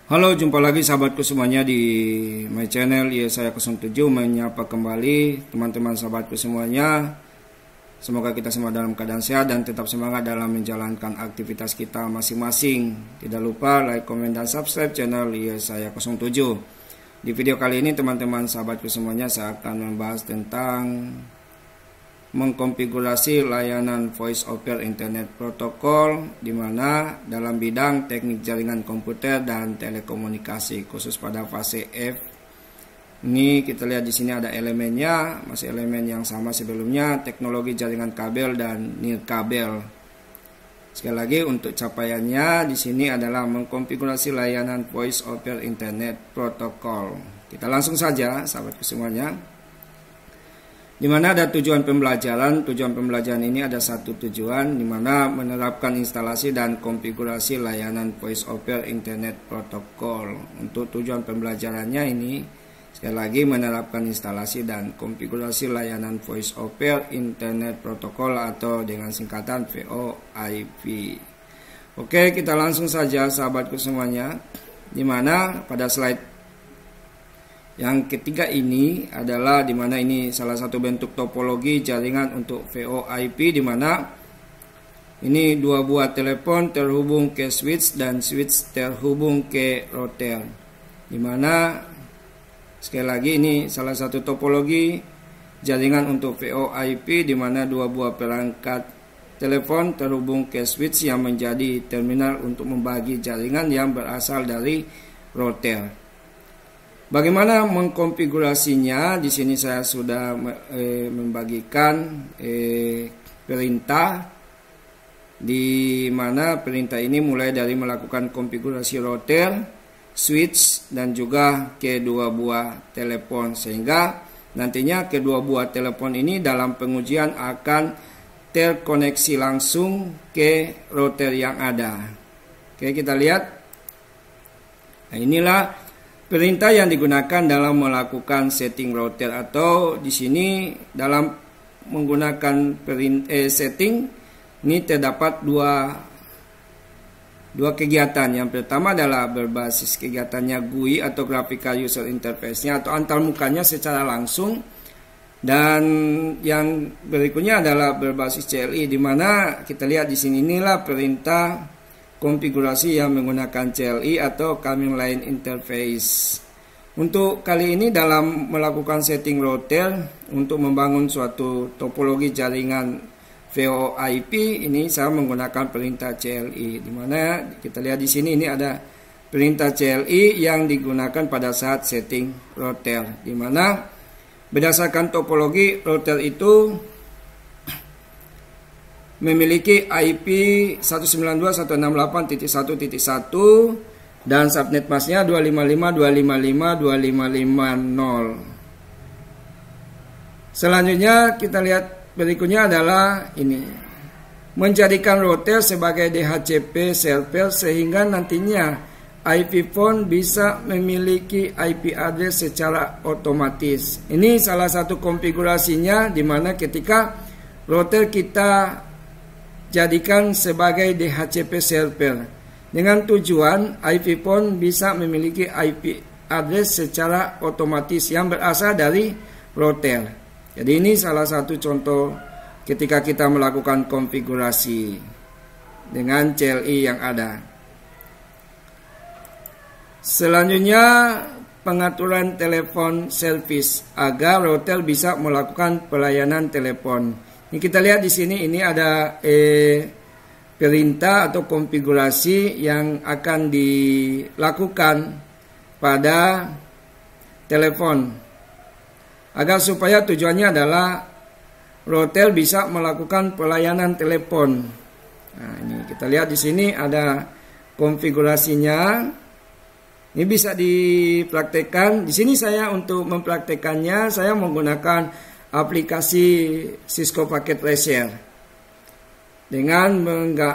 Halo, jumpa lagi sahabatku semuanya di my channel Yesaya07. Menyapa kembali teman-teman sahabatku semuanya. Semoga kita semua dalam keadaan sehat dan tetap semangat dalam menjalankan aktivitas kita masing-masing. Tidak lupa like, komen, dan subscribe channel Yesaya07. Di video kali ini teman-teman sahabatku semuanya, saya akan membahas tentang mengkonfigurasi layanan voice over internet protokol, di mana dalam bidang teknik jaringan komputer dan telekomunikasi, khusus pada fase F. Ini kita lihat di sini ada elemennya, masih elemen yang sama sebelumnya, teknologi jaringan kabel dan nirkabel. Sekali lagi, untuk capaiannya di sini adalah mengkonfigurasi layanan voice over internet protokol. Kita langsung saja sahabatku semuanya. Di mana ada tujuan pembelajaran. Tujuan pembelajaran ini ada satu tujuan, di mana menerapkan instalasi dan konfigurasi layanan voice over internet protokol. Untuk tujuan pembelajarannya ini, sekali lagi, menerapkan instalasi dan konfigurasi layanan voice over internet protokol atau dengan singkatan VoIP. Oke, kita langsung saja sahabatku semuanya. Di mana pada slide yang ketiga ini adalah di mana ini salah satu bentuk topologi jaringan untuk VoIP, di mana ini dua buah telepon terhubung ke switch dan switch terhubung ke router. Di mana sekali lagi ini salah satu topologi jaringan untuk VoIP, di mana dua buah perangkat telepon terhubung ke switch yang menjadi terminal untuk membagi jaringan yang berasal dari router. Bagaimana mengkonfigurasinya? Di sini saya sudah membagikan perintah, di mana perintah ini mulai dari melakukan konfigurasi router, switch, dan juga kedua buah telepon, sehingga nantinya kedua buah telepon ini dalam pengujian akan terkoneksi langsung ke router yang ada. Oke, kita lihat. Nah, inilah perintah yang digunakan dalam melakukan setting router, atau di sini dalam menggunakan setting ini terdapat dua kegiatan. Yang pertama adalah berbasis kegiatannya GUI atau Graphical User Interface-nya atau antarmukanya secara langsung, dan yang berikutnya adalah berbasis CLI, di mana kita lihat di sini inilah perintah konfigurasi yang menggunakan CLI atau Command Line Interface. Untuk kali ini dalam melakukan setting router untuk membangun suatu topologi jaringan VoIP, ini saya menggunakan perintah CLI, di mana kita lihat di sini ini ada perintah CLI yang digunakan pada saat setting router, di mana berdasarkan topologi router itu memiliki IP 192.168.1.1 dan subnet masknya 255.255.255.0. Selanjutnya kita lihat berikutnya adalah ini, menjadikan router sebagai DHCP server sehingga nantinya IP phone bisa memiliki IP address secara otomatis. Ini salah satu konfigurasinya, di mana ketika router kita jadikan sebagai DHCP server dengan tujuan IP phone bisa memiliki IP address secara otomatis yang berasal dari router. Jadi ini salah satu contoh ketika kita melakukan konfigurasi dengan CLI yang ada. Selanjutnya, pengaturan telepon service agar router bisa melakukan pelayanan telepon. Ini kita lihat di sini, ini ada perintah atau konfigurasi yang akan dilakukan pada telepon, agar supaya tujuannya adalah router bisa melakukan pelayanan telepon. Nah, ini kita lihat di sini ada konfigurasinya. Ini bisa dipraktekkan. Di sini saya untuk mempraktekannya saya menggunakan aplikasi Cisco Packet Tracer. Dengan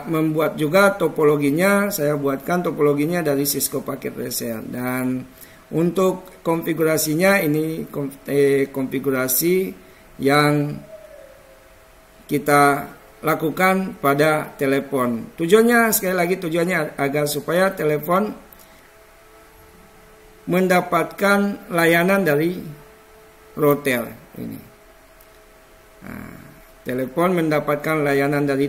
membuat juga topologinya, saya buatkan topologinya dari Cisco Packet Tracer. Dan untuk konfigurasinya ini konfigurasi yang kita lakukan pada telepon. Tujuannya, sekali lagi, tujuannya agar supaya telepon mendapatkan layanan dari router ini. Telepon mendapatkan layanan dari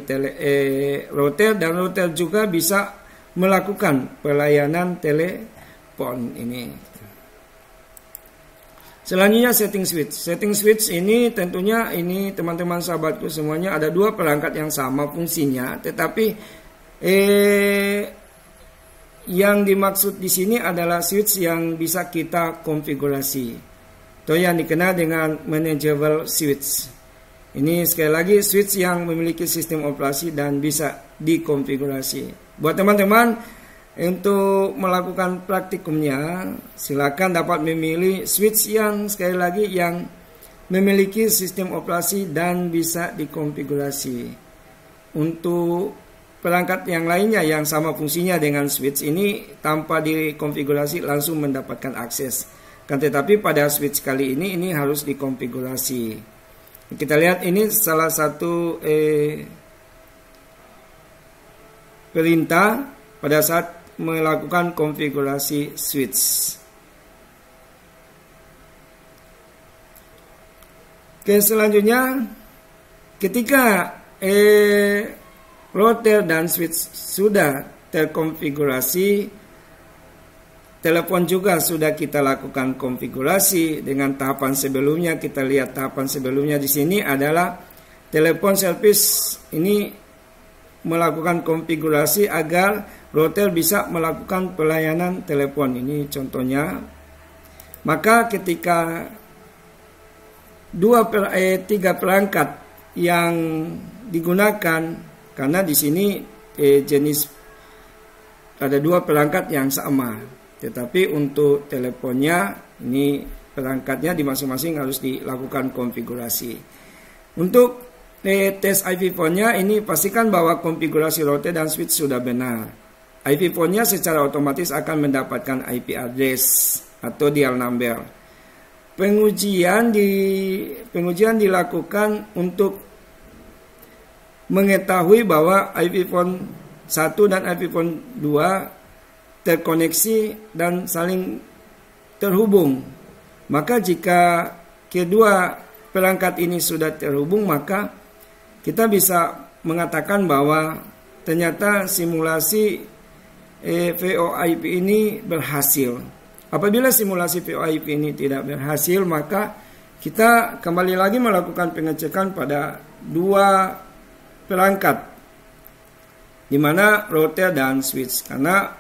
router, dan router juga bisa melakukan pelayanan telepon ini. Selanjutnya setting switch. Setting switch ini tentunya ini teman-teman sahabatku semuanya ada dua perangkat yang sama fungsinya, tetapi yang dimaksud di sini adalah switch yang bisa kita konfigurasi, atau yang dikenal dengan manageable switch. Ini sekali lagi switch yang memiliki sistem operasi dan bisa dikonfigurasi. Buat teman-teman untuk melakukan praktikumnya, silakan dapat memilih switch yang sekali lagi yang memiliki sistem operasi dan bisa dikonfigurasi. Untuk perangkat yang lainnya yang sama fungsinya dengan switch ini tanpa dikonfigurasi langsung mendapatkan akses. Kan tetapi pada switch kali ini harus dikonfigurasi. Kita lihat ini salah satu perintah pada saat melakukan konfigurasi switch. Oke, selanjutnya ketika router dan switch sudah terkonfigurasi, telepon juga sudah kita lakukan konfigurasi dengan tahapan sebelumnya. Kita lihat tahapan sebelumnya di sini adalah telepon service ini melakukan konfigurasi agar router bisa melakukan pelayanan telepon. Ini contohnya. Maka ketika tiga perangkat yang digunakan, karena di sini jenis ada dua perangkat yang sama. Tetapi untuk teleponnya ini perangkatnya di masing-masing harus dilakukan konfigurasi. Untuk tes IP phone-nya ini pastikan bahwa konfigurasi router dan switch sudah benar. IP phone-nya secara otomatis akan mendapatkan IP address atau dial number. Pengujian dilakukan untuk mengetahui bahwa IP phone 1 dan IP phone 2 terkoneksi dan saling terhubung. Maka jika kedua perangkat ini sudah terhubung, maka kita bisa mengatakan bahwa ternyata simulasi VoIP ini berhasil. Apabila simulasi VoIP ini tidak berhasil, maka kita kembali lagi melakukan pengecekan pada dua perangkat, di mana router dan switch, karena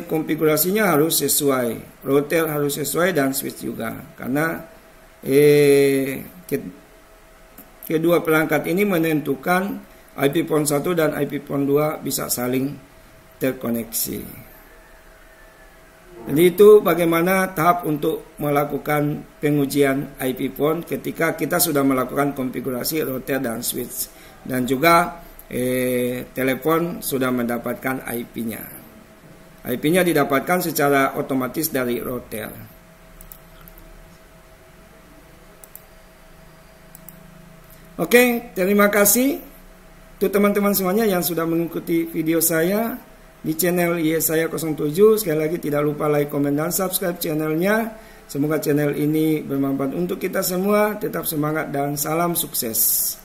konfigurasinya harus sesuai, router harus sesuai dan switch juga, karena kedua perangkat ini menentukan IP phone 1 dan IP phone 2 bisa saling terkoneksi. Jadi itu bagaimana tahap untuk melakukan pengujian IP phone ketika kita sudah melakukan konfigurasi router dan switch, dan juga telepon sudah mendapatkan IP-nya. IP-nya didapatkan secara otomatis dari router. Oke, terima kasih untuk teman-teman semuanya yang sudah mengikuti video saya di channel Yesaya07. Sekali lagi tidak lupa like, komen, dan subscribe channelnya. Semoga channel ini bermanfaat untuk kita semua. Tetap semangat dan salam sukses.